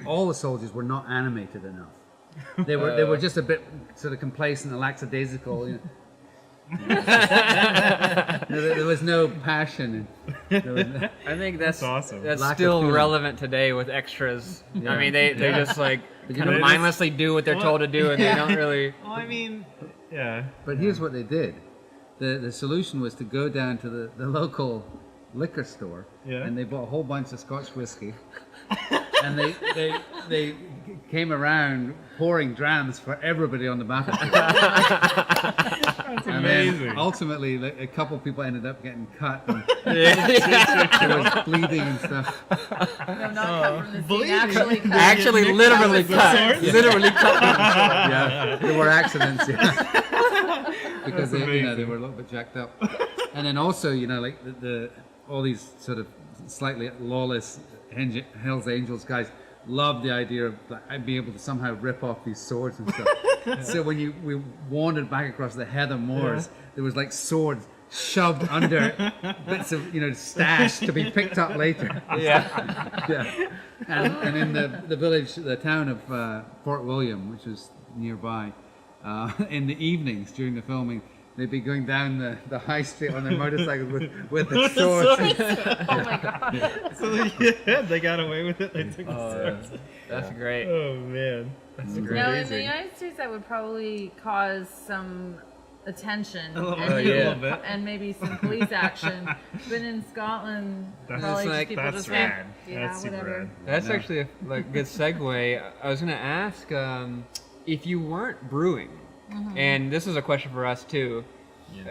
all the soldiers were not animated enough. They were just a bit sort of complacent and lackadaisical. You know. There was no passion. I think that's awesome. That's Lack of still feeling. relevant today with extras. Yeah. I mean, they just like kind of know, mindlessly do what they're told to do, and they don't really. Well, I mean, yeah. But here's what they did. The solution was to go down to the local liquor store, and they bought a whole bunch of Scotch whiskey, and they came around pouring drams for everybody on the battlefield. That's And amazing. then ultimately, like, a couple people ended up getting cut. And there was bleeding and stuff. No, not cut from the scene. Bleeding. Actually cut. Actually, literally cut. Literally cut. Yeah, there were accidents. Yeah. Because That's they amazing. were a little bit jacked up. And then also, like all these sort of slightly lawless Hell's Angels guys loved the idea of like, being able to somehow rip off these swords and stuff. So when we wandered back across the heather moors, there was like swords shoved under bits of stash to be picked up later. Yeah. And in the village, the town of Fort William, which was nearby, in the evenings during the filming, they'd be going down the high street on their motorcycles with the swords. Oh my god. So they got away with it. They took the swords. That's great. Oh man, that's great. No, in the United States, that would probably cause some attention and maybe some police action. But in Scotland, probably like- just people that's just rad. yeah, That's super whatever. rad. That's actually a good segue. I was going to ask if you weren't brewing, and this is a question for us too.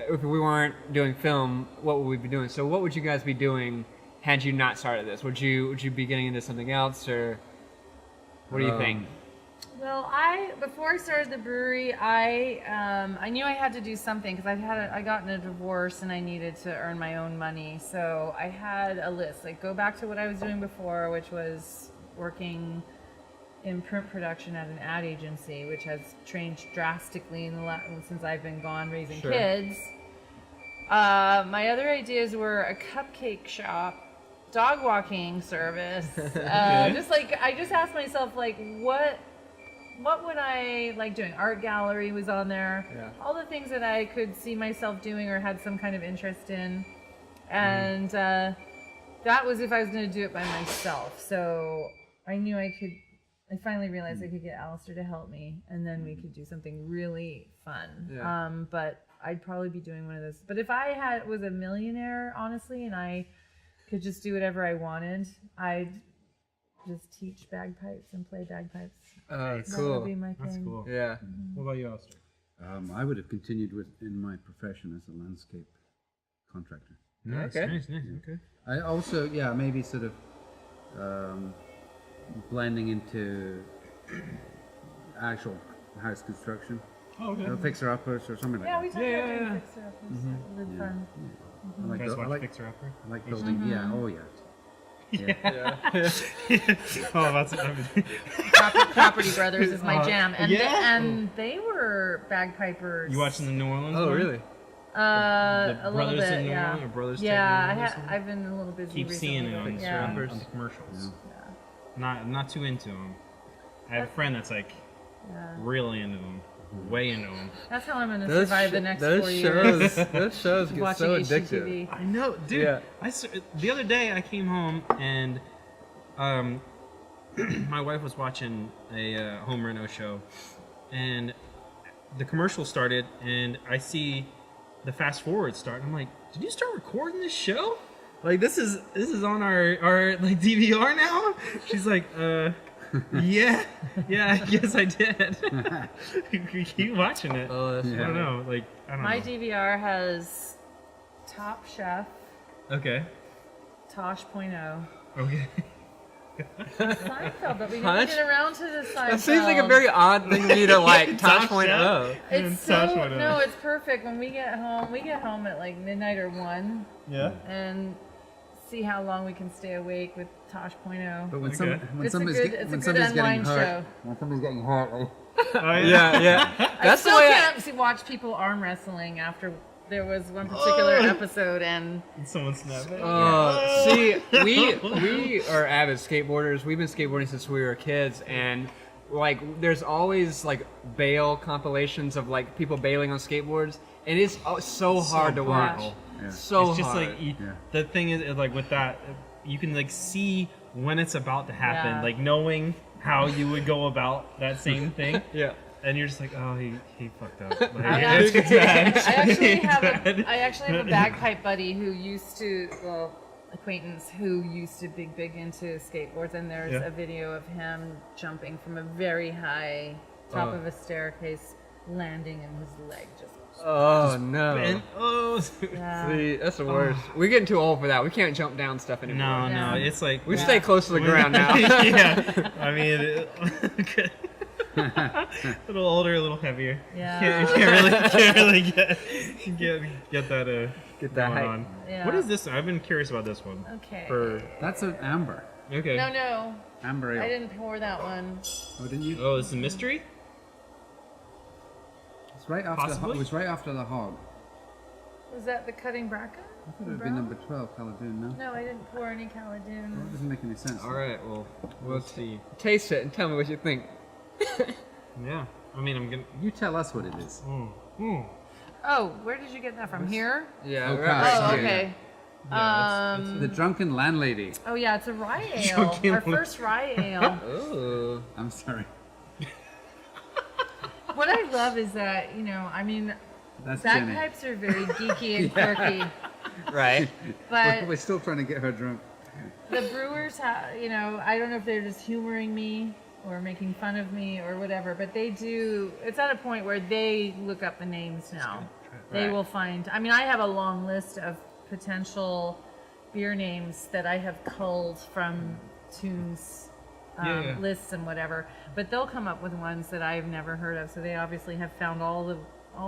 If we weren't doing film, what would we be doing? So, what would you guys be doing had you not started this? Would you be getting into something else, or what do you think? Well, before I started the brewery, I knew I had to do something because I gotten a divorce and I needed to earn my own money. So I had a list, like go back to what I was doing before, which was working in print production at an ad agency, which has changed drastically since I've been gone raising kids. My other ideas were a cupcake shop, dog walking service. Just like I just asked myself, like, what would I like doing? Art gallery was on there. Yeah. All the things that I could see myself doing or had some kind of interest in, and that was if I was going to do it by myself. So I knew I could. I finally realized I could get Alastair to help me, and then we could do something really fun. Yeah. But I'd probably be doing one of those. But if I was a millionaire, honestly, and I could just do whatever I wanted, I'd just teach bagpipes and play bagpipes. Oh, That cool. would be my thing. That's cool. Yeah. What about you, Alastair? I would have continued in my profession as a landscape contractor. Nice, Okay. nice. Okay. I also, maybe sort of blending into actual house construction, Oh, okay. fixer-uppers or something like Yeah, that. we talked about doing fixer-uppers. That was fun. I like, You guys I watch like, Fixer Upper? I like building. Yeah. Oh yeah. Oh, that's Property Brothers is my jam, and yeah. and they were bagpipers. You watching the New Orleans? Oh, one? really? A little Brothers bit, in New yeah. Orleans or Brothers to Yeah, New Orleans? I've been a little busy Keep recently. seeing it but on, yeah. on the commercials. Yeah. Not too into them. I have a friend that's like Yeah. really into them, way into them. That's how I'm going to survive the next 4 years. Those shows get Watching so HGTV. addictive. I know, dude. Yeah. The other day I came home and my wife was watching a home reno show, and the commercial started, and I see the fast forward start. And I'm like, did you start recording this show? Like this is on our like DVR now? She's like, yeah, I guess I did. Keep watching it. Oh, that's I don't know, like I don't My know. DVR has Top Chef, Okay. Tosh.0, Okay. Seinfeld, but we never Hunch? get around to the Seinfeld. That seems like a very odd thing for me to like Top Tosh.0. Chef? It's so Tosh.0. no, it's perfect when we get home. We get home at like midnight or 1, Yeah. and see how long we can stay awake with Tosh.0. But when Okay. when It's a somebody's good- get- it's a when good somebody's getting unwind hurt, show. when somebody's getting hurt, like, Oh, Yeah. I That's the still way. can't watch people arm wrestling after there was one particular episode, and Someone snapped it. See, we are avid skateboarders. We've been skateboarding since we were kids, and like there's always like bail compilations of like people bailing on skateboards, and it's so hard to watch. brutal. Yeah. So It's just hard. like Yeah. the thing is like with that, you can like see when it's about to happen, Yeah. like knowing how you would go about that same thing. yeah. And you're just like, oh, he fucked up. Like, I it's bad. I actually have a bagpipe buddy who used to, acquaintance who used to be big into skateboards, and there's Yeah. a video of him jumping from a very high top of a staircase, landing, and his leg just. Oh no. And, Yeah. See, that's the worst. We're getting too old for that. We can't jump down stuff anymore. no, Yeah. it's like We stay close to the ground now. yeah. I mean, a little older, a little heavier. Yeah. You can't really get that Get that going height. on. Yeah. What is this? I've been curious about this one. Okay. That's an amber. Okay. No, Amber ale. I didn't pour that one. Oh, didn't you? Oh, this is a mystery? It's right after Possibly? it was right after the hog. Was that the cutting bracken? I thought it would be number 12, Caladoon, no? No, I didn't pour any Well, Caladoon. it doesn't make any sense. All right, well, We'll see. taste it and tell me what you think. Yeah. I mean, I'm gonna. You tell us what it is. Oh, where did you get that from? Here? Yeah. Okay. right Oh, here. okay. The Drunken Landlady. Oh yeah, it's a rye ale. Joking. Our first rye ale. Ooh. I'm sorry. What I love is that, I mean, That's Jenny. bagpipes are very geeky and quirky, Right. but We're still trying to get her drunk. the brewers have, I don't know if they're just humoring me or making fun of me or whatever, but they do, it's at a point where they look up the names now. They Right. will find, I mean, I have a long list of potential beer names that I have culled from Tunes Yeah. lists and whatever, but they'll come up with ones that I've never heard of, so they obviously have found all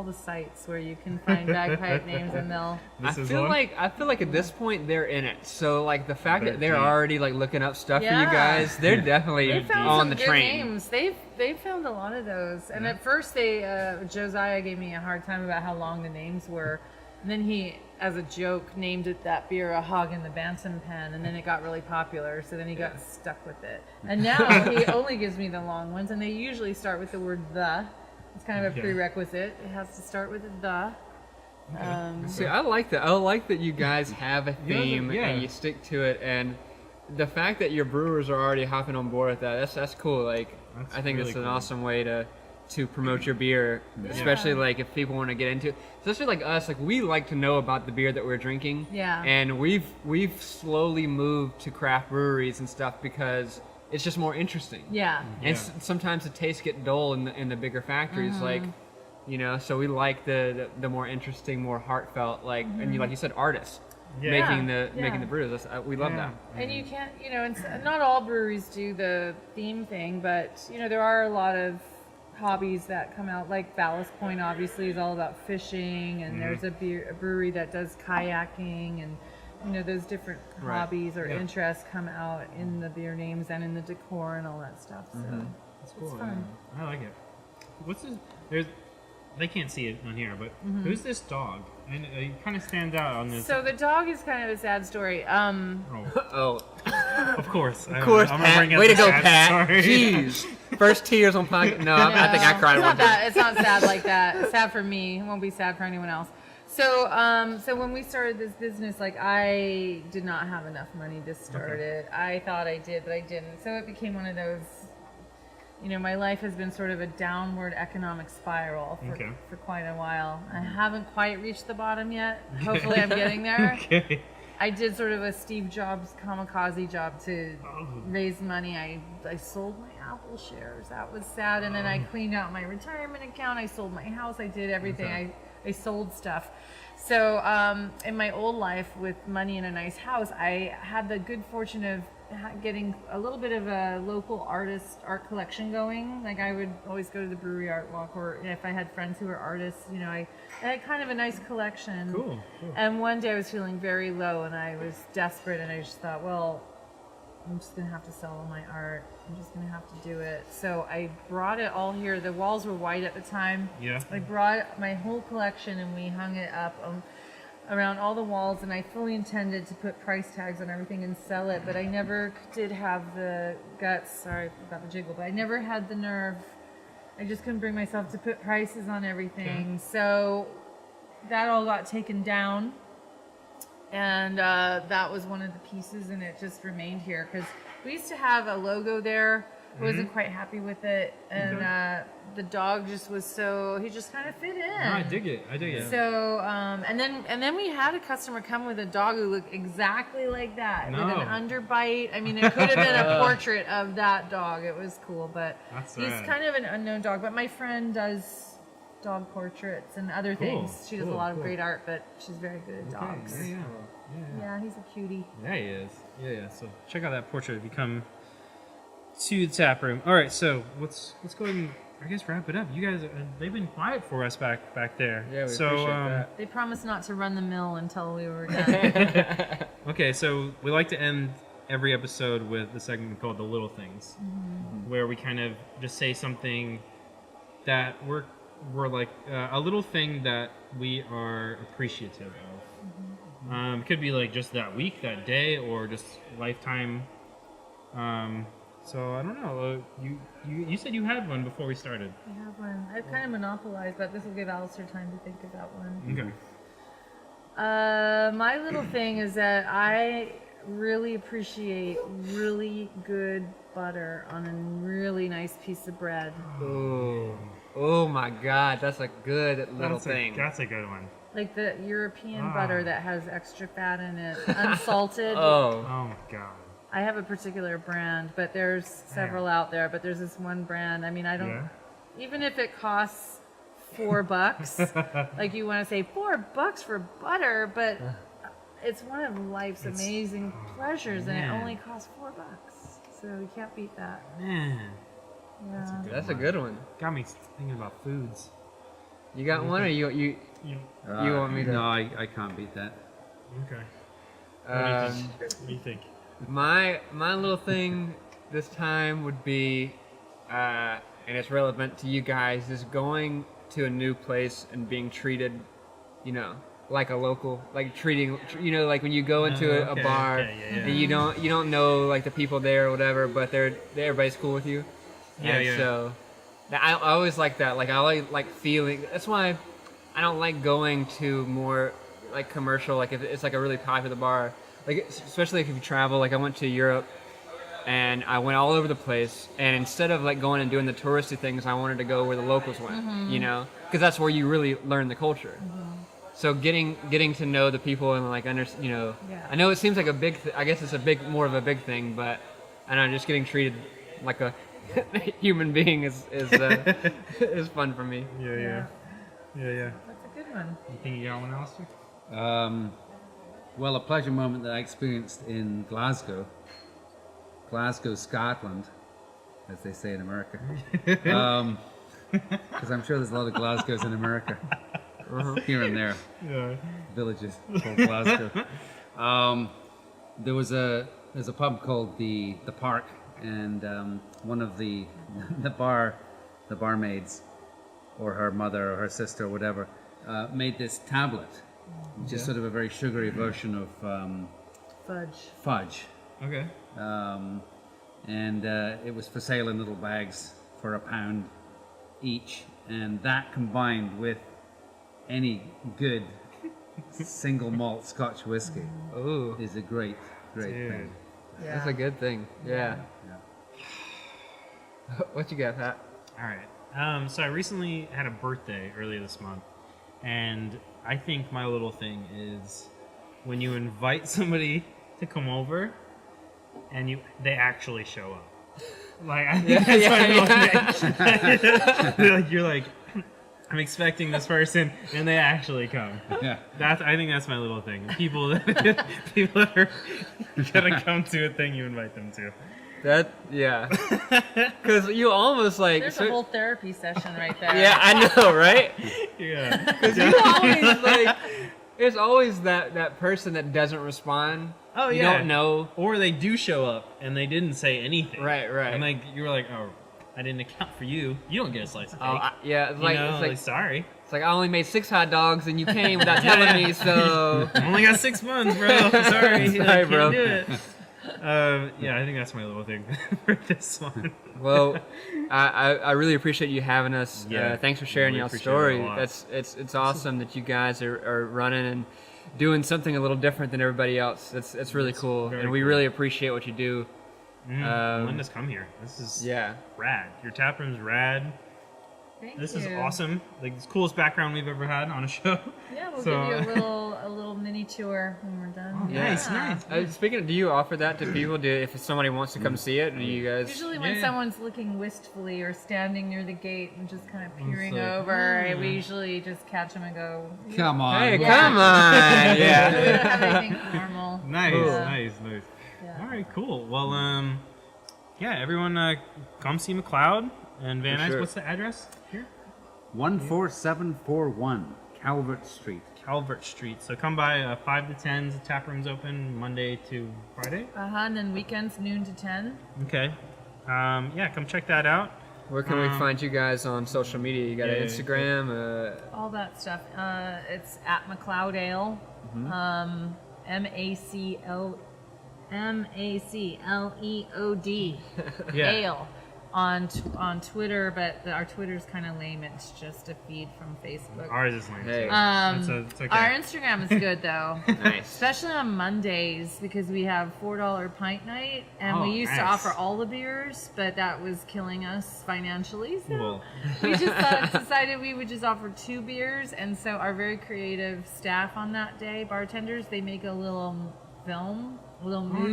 the sites where you can find bagpipe names, and they'll I This is feel one? like at this point they're in it. So like the fact that they're deep. already like looking up stuff for you Yeah. guys, they're definitely they found on some the good train. names. They've found a lot of those, and at first Josiah gave me a hard time about how long the names were, and then he, as a joke, named it that beer a hog in the Bantam pen, and then it got really popular, so then he got stuck with it, and now he only gives me the long ones, and they usually start with the word the. It's kind of a Okay. prerequisite. It has to start with the. See, I like that. I like that you guys have a theme yeah. and you stick to it, and the fact that your brewers are already hopping on board with that, that's cool. Like, That's I think really it's an cool. awesome way to promote your beer, especially like if people want to get into it. Especially like us, like we like to know about the beer that we're drinking. Yeah. And we've slowly moved to craft breweries and stuff because it's just more interesting. Yeah. And sometimes the tastes get dull in the bigger factories, like, so we like the more interesting, more heartfelt, like, and like you said, artists making the brews. We love that. And you can't, and not all breweries do the theme thing, but there are a lot of hobbies that come out. Like Ballast Point, obviously, is all about fishing, and there's a brewery that does kayaking, and those different Right. hobbies or interests come out in the beer names and in the decor and all that stuff. So That's cool. it's fun. Yeah. I like it. What's this? They can't see it on here, but who's this dog? And it kind of stands out on this. So the dog is kind of a sad story. Oh, Of course. of course, Pat. Way to go, Pat. Jeez. First tears on pocket. No, I think I cried it's one not time. that. It's not sad like that. It's sad for me. It won't be sad for anyone else. So, so when we started this business, like I did not have enough money to start it. I thought I did, but I didn't. So it became one of those. My life has been sort of a downward economic spiral for quite a while. I haven't quite reached the bottom yet. Hopefully, I'm getting there. Okay. I did sort of a Steve Jobs kamikaze job to raise money. I sold my Apple shares. That was sad. And then I cleaned out my retirement account. I sold my house. I did everything. I sold stuff. So in my old life with money in a nice house, I had the good fortune of getting a little bit of a local art collection going. Like I would always go to the brewery art walk, or if I had friends who were artists, I had kind of a nice collection. Cool. And one day I was feeling very low and I was desperate, and I just thought, well, I'm just gonna have to sell all my art. I'm just gonna have to do it. So I brought it all here. The walls were white at the time. Yeah. I brought my whole collection and we hung it up around all the walls, and I fully intended to put price tags on everything and sell it, but I never did have the guts. Sorry about the jiggle, but I never had the nerve. I just couldn't bring myself to put prices on everything. So that all got taken down, and that was one of the pieces, and it just remained here because we used to have a logo there. I wasn't quite happy with it, and the dog just was he just kind of fit in. No, I dig it. So and then we had a customer come with a dog who looked exactly like that with an underbite. I mean, it could have been a portrait of that dog. It was cool, but he's kind of an unknown dog. But my friend does dog portraits and other things. She does a lot of great art, but she's very good at dogs. Yeah, he's a cutie. Yeah, he is. Yeah. So check out that portrait if you come to the tap room. All right, so let's go ahead and I guess wrap it up. You guys, they've been quiet for us back there. Yeah, we appreciate that. They promised not to run the mill until we were done. Okay, so we like to end every episode with the segment called The Little Things, where we kind of just say something that we're like a little thing that we are appreciative of. It could be like just that week, that day, or just lifetime. So I don't know. You said you had one before we started. I have one. I've kind of monopolized, but this will give Alastair time to think about one. Okay. My little thing is that I really appreciate really good butter on a really nice piece of bread. Oh my God, that's a good little thing. That's a good one. Like the European butter that has extra fat in it, unsalted. Oh my God. I have a particular brand, but there's several out there. But there's this one brand. I mean, I don't. Even if it costs $4, like you want to say $4 for butter, but it's one of life's amazing pleasures, and it only costs $4. So you can't beat that. Man, Yeah. That's a good one. got me thinking about foods. You got one, or you want me to? No, I can't beat that. Okay. What do you think? My little thing this time would be, and it's relevant to you guys, is going to a new place and being treated, like a local, like treating, like when you go into a bar and you don't know like the people there or whatever, but everybody's cool with you. So I always like that. Like I like feeling. That's why I don't like going to more like commercial. Like if it's like a really popular bar. Like, especially if you travel, like I went to Europe and I went all over the place, and instead of like going and doing the touristy things, I wanted to go where the locals went, because that's where you really learn the culture. So getting to know the people and like I know it seems like a big, I guess it's more of a big thing, but I know just getting treated like a human being is fun for me. Yeah. That's a good one. You think you got one, Alastair? Well, a pleasure moment that I experienced in Glasgow, Scotland, as they say in America. Because I'm sure there's a lot of Glasgows in America, here and there, villages called Glasgow. There's a pub called the Park, and one of the barmaids, or her mother or her sister or whatever, made this tablet. Which is sort of a very sugary version of fudge. Okay. And it was for sale in little bags for £1 each, and that combined with any good single malt Scotch whiskey is a great thing. Yeah. That's a good thing. Yeah. What you got, Pat? All right. So I recently had a birthday earlier this month, and I think my little thing is when you invite somebody to come over and they actually show up. Like, I think that's my little thing. You're like, I'm expecting this person, and they actually come. Yeah. I think that's my little thing. People that are gonna come to a thing you invite them to. Because you almost like. There's a whole therapy session right there. Yeah, I know, right? Yeah. Because you always like. There's always that person that doesn't respond, Oh, you don't know. Or they do show up and they didn't say anything. Right. And like you're like, oh, I didn't account for you. You don't get a slice of cake. Yeah. It's like, it's like sorry. It's like I only made 6 hot dogs and you came without telling me. So I only got 6 months, bro. Sorry, Sorry, I can't bro. do it. Yeah, I think that's my little thing for this one. Well, I really appreciate you having us. Yeah, Thanks for sharing really your appreciate story. it a lot. It's awesome that you guys are running and doing something a little different than everybody else. That's really cool, very and we cool. really appreciate what you do. Linda's come here. This is rad. Your tap room's rad. Thank This you. is awesome. Like it's the coolest background we've ever had on a show. Yeah, we'll So- give you a little mini tour when we're done. Oh, nice, Yeah. nice. Speaking of, do you offer that to people? If somebody wants to come see it, do you guys? Usually when Yeah. someone's looking wistfully or standing near the gate and just kind of peering like, over, we usually just catch them and go, Come on. Hey, Yeah. come on! we Yeah. don't have anything formal. Nice, Yeah. nice. Yeah. All right, cool. Well, yeah, everyone, come see MacLeod and Van For Nuys. sure. What's the address here? 14741 Calvert Street. Calvert Street. So come by 5 to 10. The tap room's open Monday to Friday. And then weekends, noon to 10. Okay. Yeah, come check that out. Where can we find you guys on social media? You got an Yeah. Instagram? All that stuff. It's at MacLeod Ale. MacLeod Yeah. Ale on Twitter, but our Twitter's kind of lame. It's just a feed from Facebook. Ours is lame. Hey. It's okay. Our Instagram is good though. Nice. Especially on Mondays because we have $4 pint night, and Oh, we used to nice. offer all the beers, but that was killing us financially. So Well, we just decided we would just offer 2 beers, and so our very creative staff on that day, bartenders, they make a little film, a little movie.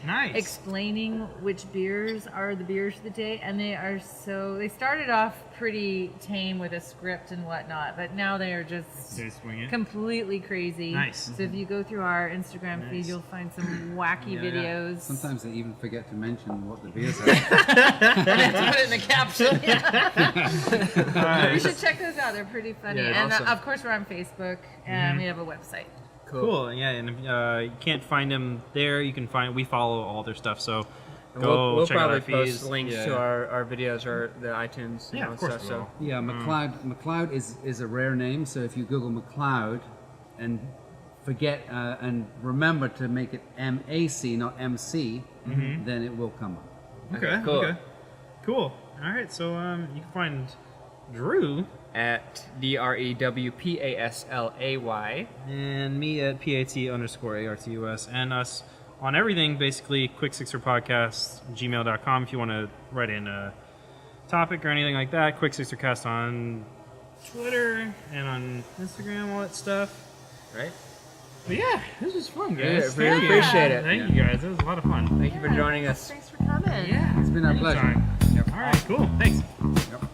Nice. Explaining which beers are the beers of the day, and they started off pretty tame with a script and whatnot, but now they are just They swing it. completely crazy. Nice. So if you go through our Instagram feed, you'll find some wacky videos. Sometimes they even forget to mention what the beers are. Put it in the caption. All right. You should check those out. They're pretty funny. Yeah, And awesome. of course, we're on Facebook, and we have a website. Cool. Yeah, and if you can't find them there, you can find. We follow all their stuff, so And go we'll check out probably our post feeds. links Yeah. to our videos or the iTunes. Yeah, of course stuff. we So will. Yeah, MacLeod is a rare name, so if you Google MacLeod and forget and remember to make it MAC, not MC, then it will come up. Okay. cool. Okay. Cool. All right. So you can find Drew at DREWPASLAY. and me at PAT_ARTUS and us on everything basically Quick Sixer Podcast gmail.com if you want to write in a topic or anything like that. Quick Sixer Cast on Twitter and on Instagram, all that stuff. Right. But yeah, this was fun, guys. Yeah, really appreciate it. Thank you guys. It was a lot of fun. Thank you for joining us. Thanks for coming. Yeah, It's been our pleasure. anytime. All right, cool. Thanks. Yep.